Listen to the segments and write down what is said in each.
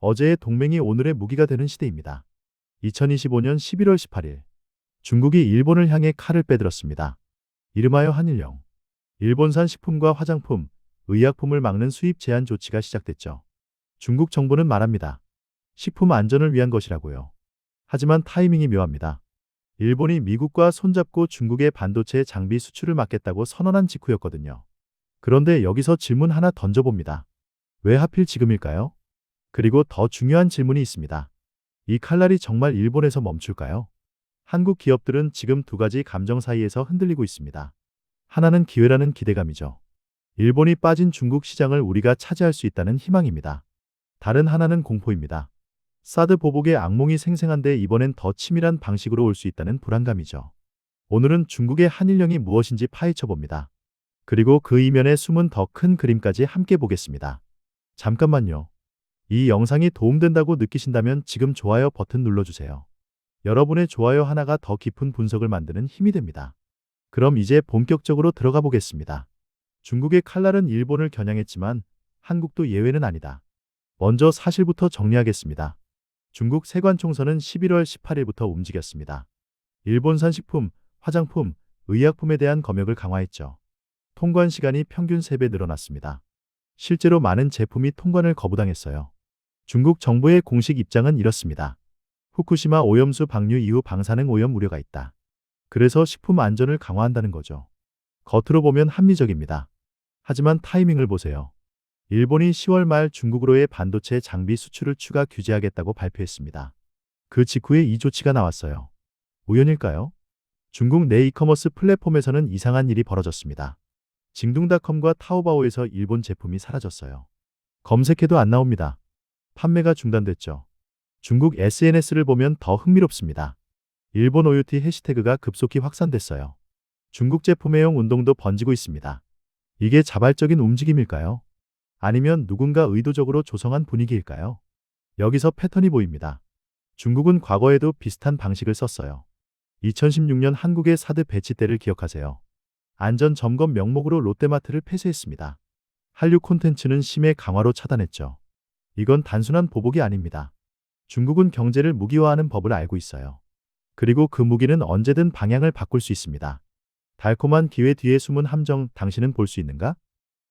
어제의 동맹이 오늘의 무기가 되는 시대입니다. 2025년 11월 18일, 중국이 일본을 향해 칼을 빼들었습니다. 이름하여 한일령. 일본산 식품과 화장품, 의약품을 막는 수입 제한 조치가 시작됐죠. 중국 정부는 말합니다. 식품 안전을 위한 것이라고요. 하지만 타이밍이 묘합니다. 일본이 미국과 손잡고 중국의 반도체 장비 수출을 막겠다고 선언한 직후였거든요. 그런데 여기서 질문 하나 던져봅니다. 왜 하필 지금일까요? 그리고 더 중요한 질문이 있습니다. 이 칼날이 정말 일본에서 멈출까요? 한국 기업들은 지금 두 가지 감정 사이에서 흔들리고 있습니다. 하나는 기회라는 기대감이죠. 일본이 빠진 중국 시장을 우리가 차지할 수 있다는 희망입니다. 다른 하나는 공포입니다. 사드 보복의 악몽이 생생한데 이번엔 더 치밀한 방식으로 올 수 있다는 불안감이죠. 오늘은 중국의 한일령이 무엇인지 파헤쳐봅니다. 그리고 그 이면에 숨은 더 큰 그림까지 함께 보겠습니다. 잠깐만요. 이 영상이 도움된다고 느끼신다면 지금 좋아요 버튼 눌러주세요. 여러분의 좋아요 하나가 더 깊은 분석을 만드는 힘이 됩니다. 그럼 이제 본격적으로 들어가 보겠습니다. 중국의 칼날은 일본을 겨냥했지만 한국도 예외는 아니다. 먼저 사실부터 정리하겠습니다. 중국 세관총선은 11월 18일부터 움직였습니다. 일본산 식품, 화장품, 의약품에 대한 검역을 강화했죠. 통관 시간이 평균 3배 늘어났습니다. 실제로 많은 제품이 통관을 거부당했어요. 중국 정부의 공식 입장은 이렇습니다. 후쿠시마 오염수 방류 이후 방사능 오염 우려가 있다. 그래서 식품 안전을 강화한다는 거죠. 겉으로 보면 합리적입니다. 하지만 타이밍을 보세요. 일본이 10월 말 중국으로의 반도체 장비 수출을 추가 규제하겠다고 발표했습니다. 그 직후에 이 조치가 나왔어요. 우연일까요? 중국 내 이커머스 플랫폼에서는 이상한 일이 벌어졌습니다. 징둥닷컴과 타오바오에서 일본 제품이 사라졌어요. 검색해도 안 나옵니다. 판매가 중단됐죠. 중국 SNS를 보면 더 흥미롭습니다. 일본 OUT 해시태그가 급속히 확산됐어요. 중국 제품 애용 운동도 번지고 있습니다. 이게 자발적인 움직임일까요? 아니면 누군가 의도적으로 조성한 분위기일까요? 여기서 패턴이 보입니다. 중국은 과거에도 비슷한 방식을 썼어요. 2016년 한국의 사드 배치 때를 기억하세요. 안전 점검 명목으로 롯데마트를 폐쇄했습니다. 한류 콘텐츠는 심해 강화로 차단했죠. 이건 단순한 보복이 아닙니다. 중국은 경제를 무기화하는 법을 알고 있어요. 그리고 그 무기는 언제든 방향을 바꿀 수 있습니다. 달콤한 기회 뒤에 숨은 함정, 당신은 볼 수 있는가?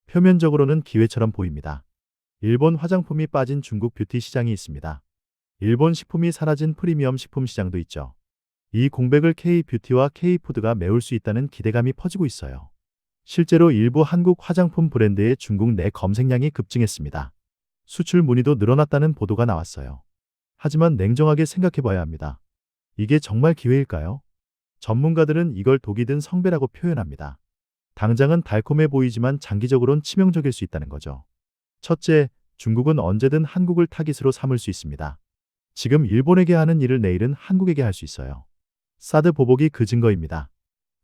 표면적으로는 기회처럼 보입니다. 일본 화장품이 빠진 중국 뷰티 시장이 있습니다. 일본 식품이 사라진 프리미엄 식품 시장도 있죠. 이 공백을 K-뷰티와 K-푸드가 메울 수 있다는 기대감이 퍼지고 있어요. 실제로 일부 한국 화장품 브랜드의 중국 내 검색량이 급증했습니다. 수출 문의도 늘어났다는 보도가 나왔어요. 하지만 냉정하게 생각해봐야 합니다. 이게 정말 기회일까요? 전문가들은 이걸 독이 든 성배라고 표현합니다. 당장은 달콤해 보이지만 장기적으론 치명적일 수 있다는 거죠. 첫째, 중국은 언제든 한국을 타깃으로 삼을 수 있습니다. 지금 일본에게 하는 일을 내일은 한국에게 할 수 있어요. 사드 보복이 그 증거입니다.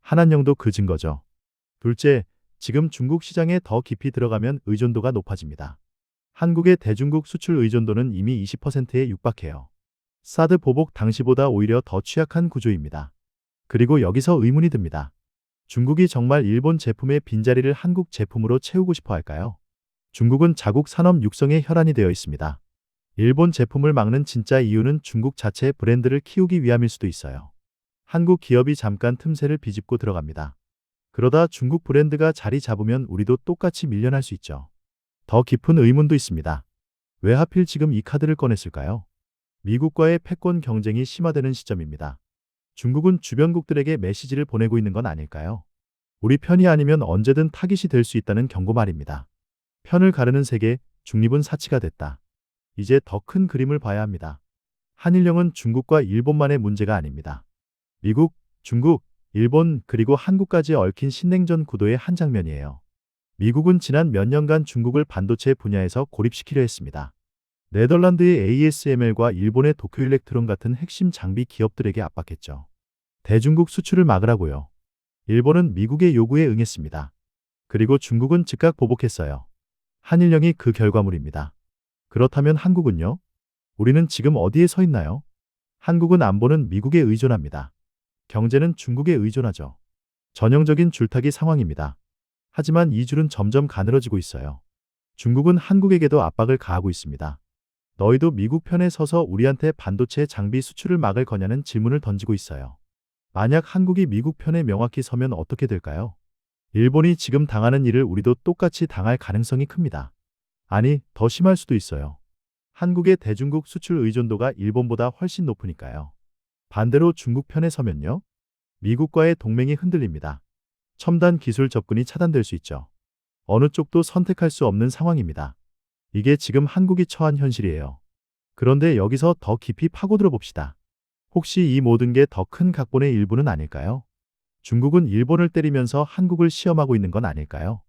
한한령도 그 증거죠. 둘째, 지금 중국 시장에 더 깊이 들어가면 의존도가 높아집니다. 한국의 대중국 수출 의존도는 이미 20%에 육박해요. 사드 보복 당시보다 오히려 더 취약한 구조입니다. 그리고 여기서 의문이 듭니다. 중국이 정말 일본 제품의 빈자리를 한국 제품으로 채우고 싶어 할까요? 중국은 자국 산업 육성에 혈안이 되어 있습니다. 일본 제품을 막는 진짜 이유는 중국 자체의 브랜드를 키우기 위함일 수도 있어요. 한국 기업이 잠깐 틈새를 비집고 들어갑니다. 그러다 중국 브랜드가 자리 잡으면 우리도 똑같이 밀려날 수 있죠. 더 깊은 의문도 있습니다. 왜 하필 지금 이 카드를 꺼냈을까요? 미국과의 패권 경쟁이 심화되는 시점입니다. 중국은 주변국들에게 메시지를 보내고 있는 건 아닐까요? 우리 편이 아니면 언제든 타깃이 될 수 있다는 경고 말입니다. 편을 가르는 세계, 중립은 사치가 됐다. 이제 더 큰 그림을 봐야 합니다. 한일령은 중국과 일본만의 문제가 아닙니다. 미국, 중국, 일본 그리고 한국까지 얽힌 신냉전 구도의 한 장면이에요. 미국은 지난 몇 년간 중국을 반도체 분야에서 고립시키려 했습니다. 네덜란드의 ASML과 일본의 도쿄일렉트론 같은 핵심 장비 기업들에게 압박했죠. 대중국 수출을 막으라고요. 일본은 미국의 요구에 응했습니다. 그리고 중국은 즉각 보복했어요. 한일령이 그 결과물입니다. 그렇다면 한국은요? 우리는 지금 어디에 서 있나요? 한국은 안보는 미국에 의존합니다. 경제는 중국에 의존하죠. 전형적인 줄타기 상황입니다. 하지만 이 줄은 점점 가늘어지고 있어요. 중국은 한국에게도 압박을 가하고 있습니다. 너희도 미국 편에 서서 우리한테 반도체 장비 수출을 막을 거냐는 질문을 던지고 있어요. 만약 한국이 미국 편에 명확히 서면 어떻게 될까요? 일본이 지금 당하는 일을 우리도 똑같이 당할 가능성이 큽니다. 아니, 더 심할 수도 있어요. 한국의 대중국 수출 의존도가 일본보다 훨씬 높으니까요. 반대로 중국 편에 서면요? 미국과의 동맹이 흔들립니다. 첨단 기술 접근이 차단될 수 있죠. 어느 쪽도 선택할 수 없는 상황입니다. 이게 지금 한국이 처한 현실이에요. 그런데 여기서 더 깊이 파고들어 봅시다. 혹시 이 모든 게 더 큰 각본의 일부는 아닐까요? 중국은 일본을 때리면서 한국을 시험하고 있는 건 아닐까요?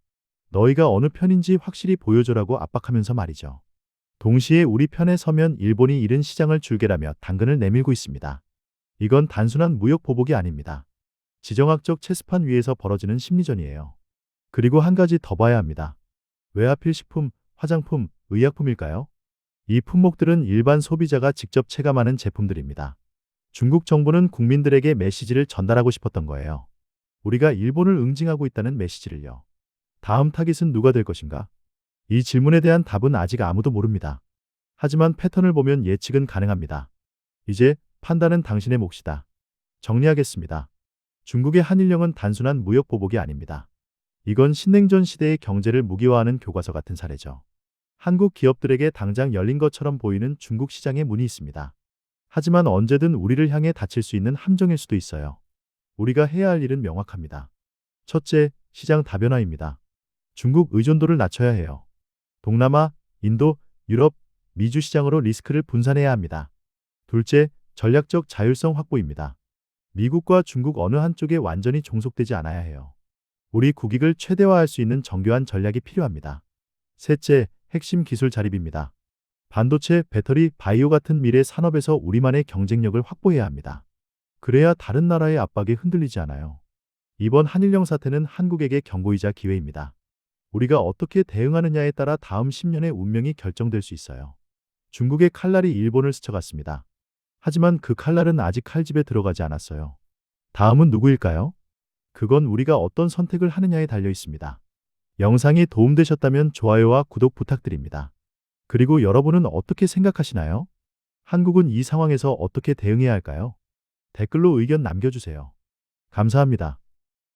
너희가 어느 편인지 확실히 보여줘라고 압박하면서 말이죠. 동시에 우리 편에 서면 일본이 잃은 시장을 줄게라며 당근을 내밀고 있습니다. 이건 단순한 무역 보복이 아닙니다. 지정학적 체스판 위에서 벌어지는 심리전이에요. 그리고 한 가지 더 봐야 합니다. 왜 하필 식품, 화장품, 의약품일까요? 이 품목들은 일반 소비자가 직접 체감하는 제품들입니다. 중국 정부는 국민들에게 메시지를 전달하고 싶었던 거예요. 우리가 일본을 응징하고 있다는 메시지를요. 다음 타깃은 누가 될 것인가? 이 질문에 대한 답은 아직 아무도 모릅니다. 하지만 패턴을 보면 예측은 가능합니다. 이제 판단은 당신의 몫이다. 정리하겠습니다. 중국의 한일령은 단순한 무역 보복이 아닙니다. 이건 신냉전 시대의 경제를 무기화하는 교과서 같은 사례죠. 한국 기업들에게 당장 열린 것처럼 보이는 중국 시장에 문이 있습니다. 하지만 언제든 우리를 향해 닫힐 수 있는 함정일 수도 있어요. 우리가 해야 할 일은 명확합니다. 첫째, 시장 다변화입니다. 중국 의존도를 낮춰야 해요. 동남아, 인도, 유럽, 미주 시장으로 리스크를 분산해야 합니다. 둘째, 전략적 자율성 확보입니다. 미국과 중국 어느 한쪽에 완전히 종속되지 않아야 해요. 우리 국익을 최대화할 수 있는 정교한 전략이 필요합니다. 셋째, 핵심 기술 자립입니다. 반도체, 배터리, 바이오 같은 미래 산업에서 우리만의 경쟁력을 확보해야 합니다. 그래야 다른 나라의 압박에 흔들리지 않아요. 이번 한일령 사태는 한국에게 경고이자 기회입니다. 우리가 어떻게 대응하느냐에 따라 다음 10년의 운명이 결정될 수 있어요. 중국의 칼날이 일본을 스쳐갔습니다. 하지만 그 칼날은 아직 칼집에 들어가지 않았어요. 다음은 누구일까요? 그건 우리가 어떤 선택을 하느냐에 달려 있습니다. 영상이 도움되셨다면 좋아요와 구독 부탁드립니다. 그리고 여러분은 어떻게 생각하시나요? 한국은 이 상황에서 어떻게 대응해야 할까요? 댓글로 의견 남겨주세요. 감사합니다.